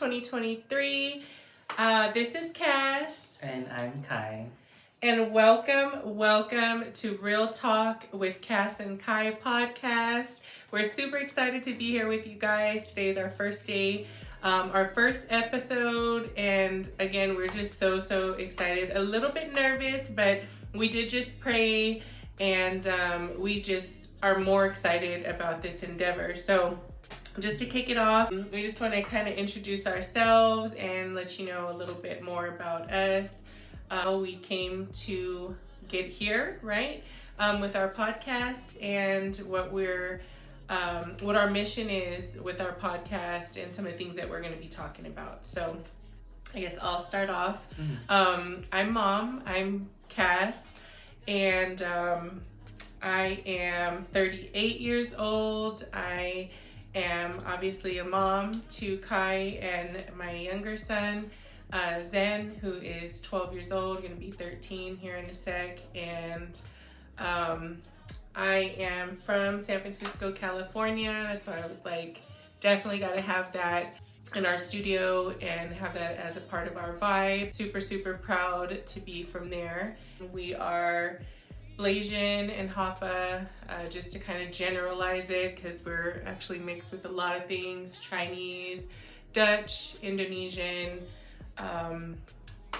2023. This is Cass. And I'm Kai. And welcome to Real Talk with Cass and Kai podcast. We're super excited to be here with you guys. Today is our first day, our first episode. And again, we're just so excited. A little bit nervous, but we did just pray and we just are more excited about this endeavor. So just to kick it off, we just want to kind of introduce ourselves and let you know a little bit more about us. We came to get here, right, with our podcast and what our mission is with our podcast and some of the things that we're going to be talking about. So I guess I'll start off. I'm Mom. I'm Cass, and I am 38 years old. I am obviously a mom to Kai and my younger son, Zen, who is 12 years old, going to be 13 here in a sec. And I am from San Francisco, California. That's why I was like, definitely got to have that in our studio and have that as a part of our vibe. Super proud to be from there. We are Blasian and Hapa, just to kind of generalize it, because we're actually mixed with a lot of things: Chinese, Dutch, Indonesian,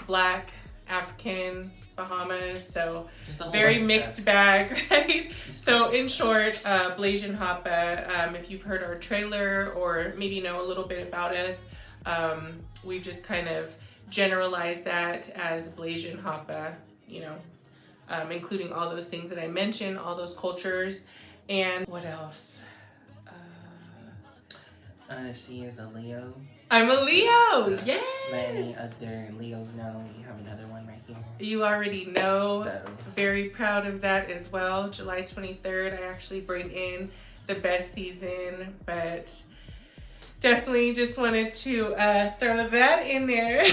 Black, African, Bahamas, so very mixed bag, right? So in short, Blasian Hapa, if you've heard our trailer or maybe know a little bit about us, we've just kind of generalized that as Blasian Hapa, including all those things that I mentioned, all those cultures. And what else? She is a Leo. I'm a Leo, yes! Let any other Leos know you have another one right here. You already know. So. Very proud of that as well. July 23rd, I actually bring in the best season, but definitely just wanted to throw that in there.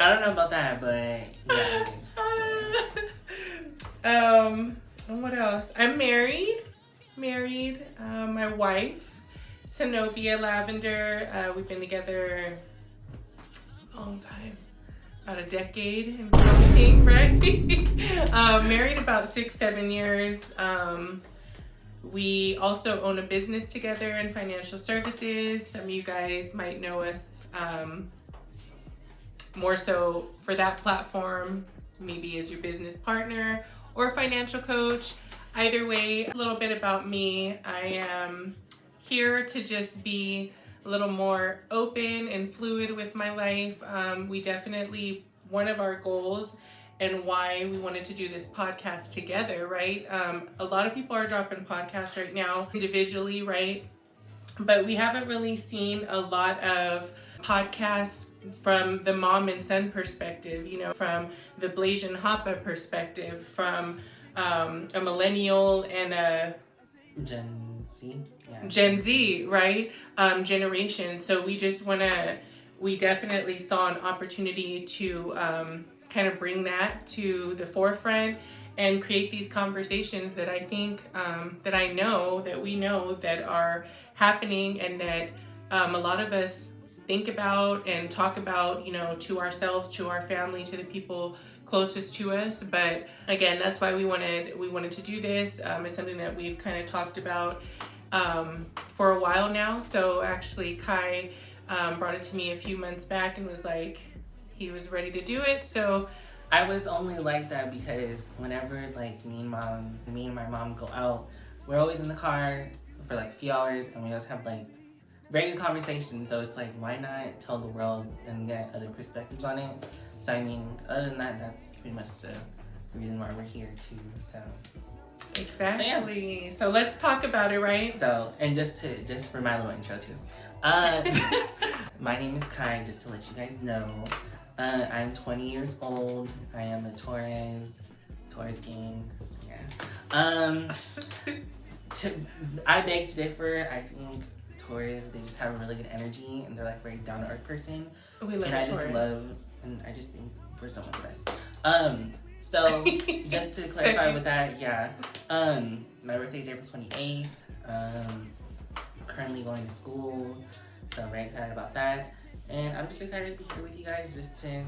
I don't know about that, but yeah. What else? I'm married. My wife, Zenobia Lavender, we've been together a long time, about a decade and counting, right? Married about 6-7 years. We also own a business together in financial services. Some of you guys might know us more so for that platform, maybe as your business partner or financial coach. Either way, a little bit about me. I am here to just be a little more open and fluid with my life. We definitely, one of our goals and why we wanted to do this podcast together, right? A lot of people are dropping podcasts right now individually, right? But we haven't really seen a lot of podcasts from the mom and son perspective, from the Blasian Hapa perspective, from a millennial and a Gen Z, right? Generation. So we definitely saw an opportunity to kind of bring that to the forefront and create these conversations that I think, that we know that are happening and that a lot of us think about and talk about, to ourselves, to our family, to the people closest to us. But again, that's why we wanted to do this. It's something that we've kind of talked about for a while now. So actually Kai brought it to me a few months back and was like, he was ready to do it. So I was only like that because whenever like me and my mom go out, we're always in the car for like a few hours and we always have like very good conversations. So it's like, why not tell the world and get other perspectives on it? So I mean, other than that, that's pretty much the reason why we're here too. So exactly. So let's talk about it, right? So, and just for my little intro too. My name is Kai, just to let you guys know. I'm 20 years old. I am a Taurus gang. Yeah. I beg to differ. I think Taurus, they just have a really good energy and they're like very down to earth person. We love Taurus. I just think we're so much the best. So just to clarify with that, yeah. My birthday is April 28th. Currently going to school, so I'm very excited about that. And I'm just excited to be here with you guys just to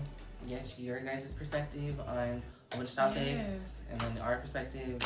get your guys' perspective on which topics and then our perspectives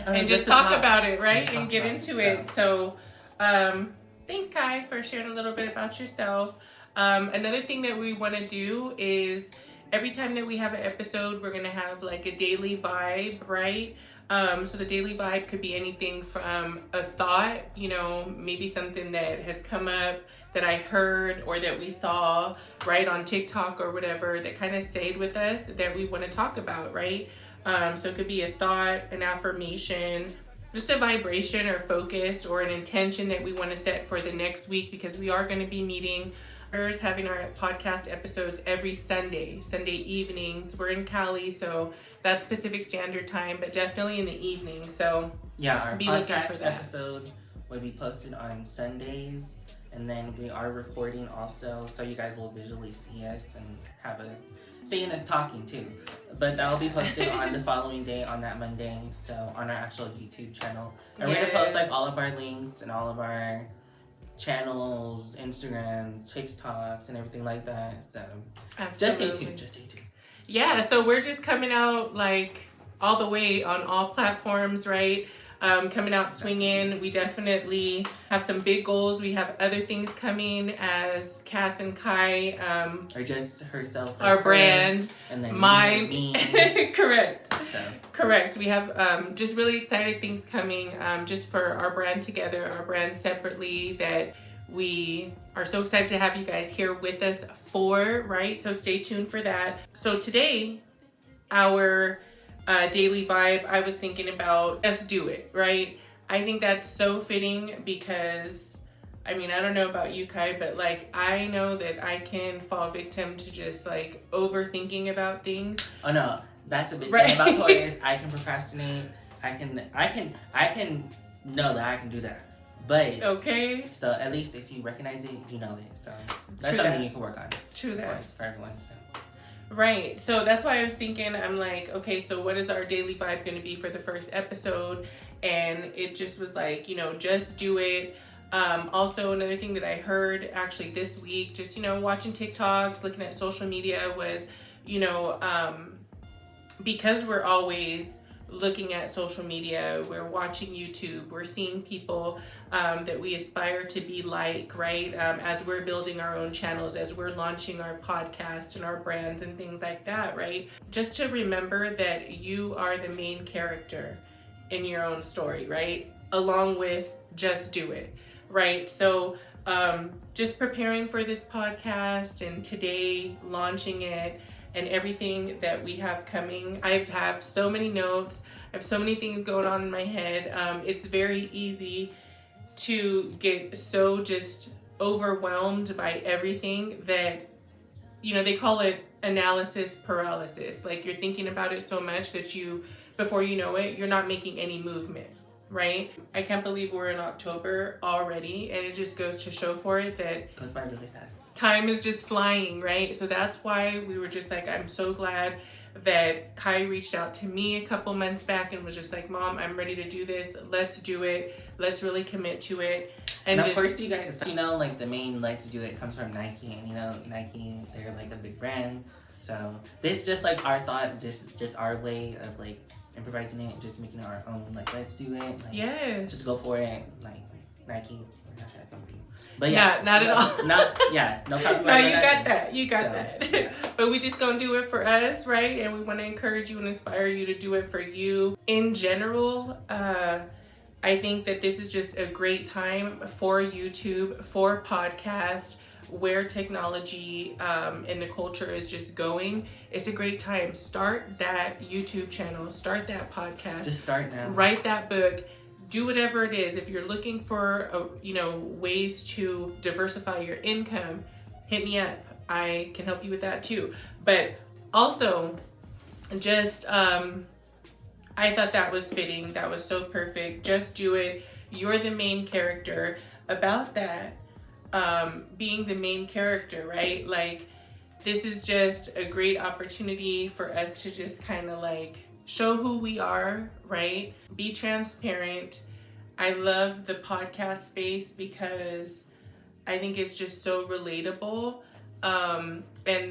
and just talk about it, right? And get into it. So, thanks, Kai, for sharing a little bit about yourself. Another thing that we want to do is every time that we have an episode, we're going to have like a daily vibe, right? So the daily vibe could be anything from a thought, you know, maybe something that has come up that I heard or that we saw, right, on TikTok or whatever that kind of stayed with us that we want to talk about, right? So it could be a thought, an affirmation, just a vibration or focus or an intention that we want to set for the next week, because we are going to be meeting, having our podcast episodes every Sunday evenings. We're in Cali, so that's Pacific Standard Time, but definitely in the evening. So yeah, our podcast episodes will be posted on Sundays, and then we are recording also, so you guys will visually see us and have seeing us talking too. But that will be posted on the following day, on that Monday, so on our actual YouTube channel. And we're gonna post like all of our links and all of our channels, Instagrams, TikToks, and everything like that. So absolutely. Just stay tuned. Yeah, so we're just coming out like all the way on all platforms, right? Coming out swinging. We definitely have some big goals. We have other things coming as Cass and Kai. Or just herself. Our brand. And then mine. Me. Correct. So. Correct. We have just really excited things coming just for our brand together, our brand separately, that we are so excited to have you guys here with us for, right? So stay tuned for that. So today, our daily vibe, I was thinking about just do it, right? I think that's so fitting because, I mean, I don't know about you, Kai, but like, I know that I can fall victim to just like overthinking about things. Oh no, that's a big thing about Taurus. I can procrastinate. I can know that I can do that. But okay. So at least if you recognize it, you know it. So that's something you can work on. True that. Of course, for everyone. So. Right. So that's why I was thinking, I'm like, okay, so what is our daily vibe going to be for the first episode? And it just was like, you know, just do it. Also, another thing that I heard actually this week, just, you know, watching TikToks, looking at social media was, you know, because we're always looking at social media, we're watching YouTube, we're seeing people that we aspire to be like, right? As we're building our own channels, as we're launching our podcast and our brands and things like that, right? Just to remember that you are the main character in your own story, right? Along with just do it, right? So just preparing for this podcast and today launching it and everything that we have coming. I have so many notes. I have so many things going on in my head. It's very easy to get so just overwhelmed by everything that, you know, they call it analysis paralysis. Like you're thinking about it so much that before you know it, you're not making any movement, right? I can't believe we're in October already, and it just goes to show for it that it goes by really fast. Time is just flying, right? So that's why we were just like, I'm so glad that Kai reached out to me a couple months back and was just like, Mom, I'm ready to do this. Let's do it. Let's really commit to it. And of course, you guys, you know, like the main let's do it comes from Nike. And, you know, Nike, they're like a big brand. So this is just like our thought, just our way of like improvising it, just making it our own. Like, let's do it. Like, yes. Just go for it. Like, Nike, we're not trying to come for you. But yeah, not at all. No copyright. No, you got that. Yeah. But we just gonna do it for us, right? And we want to encourage you and inspire you to do it for you. In general, I think that this is just a great time for YouTube, for podcasts, where technology and the culture is just going. It's a great time. Start that YouTube channel. Start that podcast. Just start now. Write that book. Do whatever it is. If you're looking for, ways to diversify your income, hit me up. I can help you with that too. But also, just, I thought that was fitting. That was so perfect. Just do it. You're the main character. About that, being the main character, right? Like, this is just a great opportunity for us to just kind of like show who we are, right? Be transparent. I love the podcast space because I think it's just so relatable. And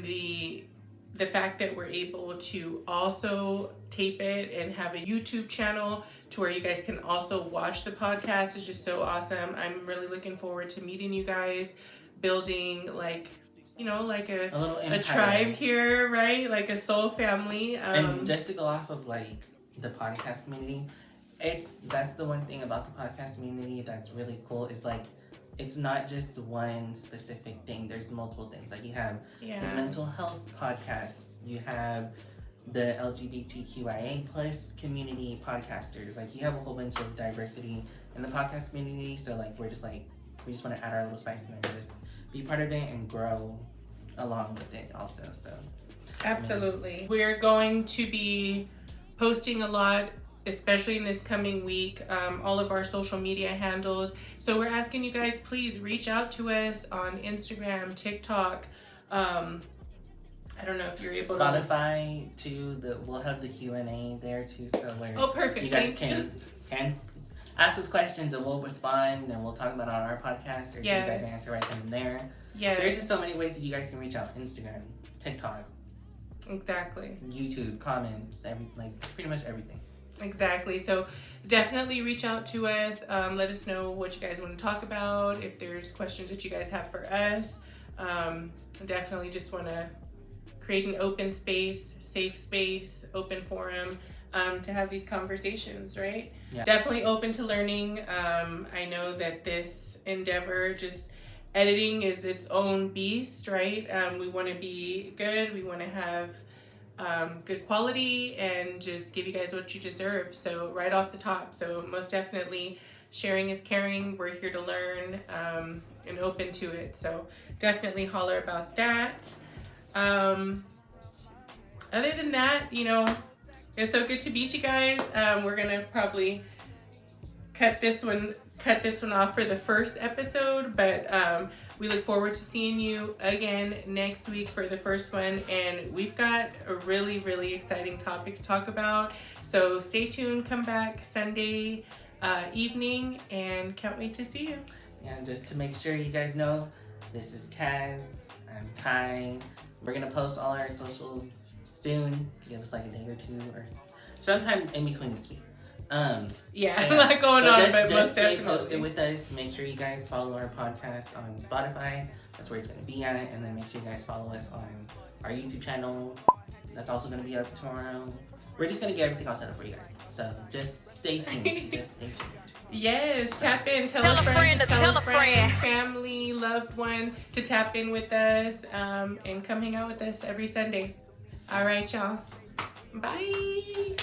the fact that we're able to also tape it and have a YouTube channel to where you guys can also watch the podcast is just so awesome. I'm really looking forward to meeting you guys, building like a tribe here, right? Like a soul family. And just to go off of like the podcast community, that's the one thing about the podcast community that's really cool is like it's not just one specific thing. There's multiple things. Like you have the mental health podcasts, you have the LGBTQIA plus community podcasters. Like you have a whole bunch of diversity in the podcast community. So like we just want to add our little spice in there and just be part of it and grow along with it also. So absolutely. We're going to be posting a lot, especially in this coming week, all of our social media handles. So we're asking you guys, please reach out to us on Instagram, TikTok. I don't know if you're able Spotify too. We'll have the Q&A there too. So where perfect. You guys can ask us questions and we'll respond and we'll talk about it on our podcast or you guys answer right then and there. Yes. There's just so many ways that you guys can reach out. Instagram, TikTok. Exactly. YouTube, comments, pretty much everything. Exactly. So definitely reach out to us. Let us know what you guys want to talk about. If there's questions that you guys have for us, definitely just want to create an open space, safe space, open forum to have these conversations, right? Yeah. Definitely open to learning. I know that this endeavor, just editing, is its own beast, right? We want to be good. We want to have good quality and just give you guys what you deserve. So right off the top. So most definitely sharing is caring. We're here to learn and open to it. So definitely holler about that. Other than that, it's so good to meet you guys. We're gonna probably cut this one off for the first episode, but we look forward to seeing you again next week for the first one, and we've got a really, really exciting topic to talk about. So stay tuned, come back Sunday evening, and can't wait to see you. And just to make sure you guys know, this is Kaz, I'm Kai. We're gonna post all our socials soon. Give us like a day or two or sometime in between this week. A lot going on, but just stay definitely posted with us. Make sure you guys follow our podcast on Spotify. That's where it's going to be at. And then make sure you guys follow us on our YouTube channel. That's also going to be up tomorrow. We're just going to get everything all set up for you guys. So just stay tuned. Yes, tap in. Tell a friend, family, loved one to tap in with us and come hang out with us every Sunday. All right, y'all. Bye.